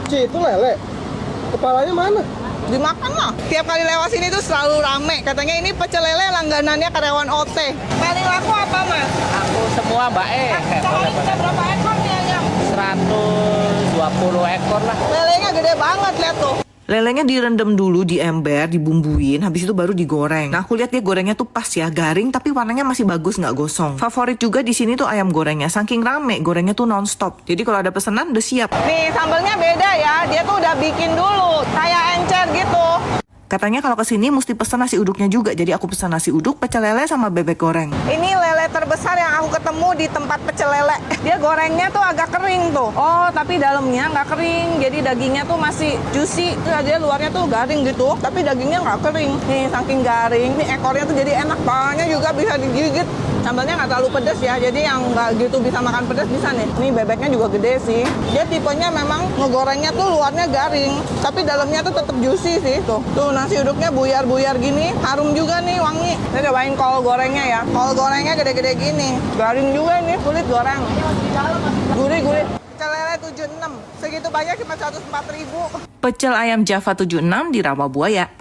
Ci, itu lele. Kepalanya mana? Dimakan lah. Tiap kali lewat sini tuh selalu rame. Katanya ini pecel lele langganannya karyawan OT. Paling laku apa, Mas? Aku semua Mbak Sehari bisa berapa ekor nih ayam? 120 ekor lah. Lelenya gede banget, lihat tuh. Lelenya direndam dulu di ember, dibumbuin, habis itu baru digoreng. Nah, aku lihat dia gorengnya tuh pas ya, garing tapi warnanya masih bagus, nggak gosong. Favorit juga di sini tuh ayam gorengnya, saking rame, gorengnya tuh nonstop. Jadi kalau ada pesanan udah siap. Nih, sambelnya beda ya. Dia tuh udah bikin dulu, kayak encer gitu. Katanya kalau kesini mesti pesan nasi uduknya juga, jadi aku pesan nasi uduk, pecel lele sama bebek goreng. Ini lele terbesar yang aku ketemu di tempat pecel lele. Dia gorengnya tuh agak kering tuh. Oh, tapi dalamnya nggak kering. Jadi dagingnya tuh masih juicy. Dia luarnya tuh garing gitu, tapi dagingnya nggak kering. Nih, saking garing. Nih ekornya tuh jadi enak. Palanya juga bisa digigit. Sambalnya nggak terlalu pedas ya, jadi yang nggak gitu bisa makan pedas bisa nih. Nih bebeknya juga gede sih. Dia tipenya memang ngegorengnya tuh luarnya garing, tapi dalamnya tuh tetap juicy sih. Tuh nasi uduknya buyar-buyar gini, harum juga nih, wangi. Saya cobain kol gorengnya ya. Kol gorengnya gede-gede gini, garing juga nih kulit goreng. Gurih-gurih. Pecel lele 76, segitu banyak cuma 104.000. Pecel ayam Java 76 di Rawabuaya.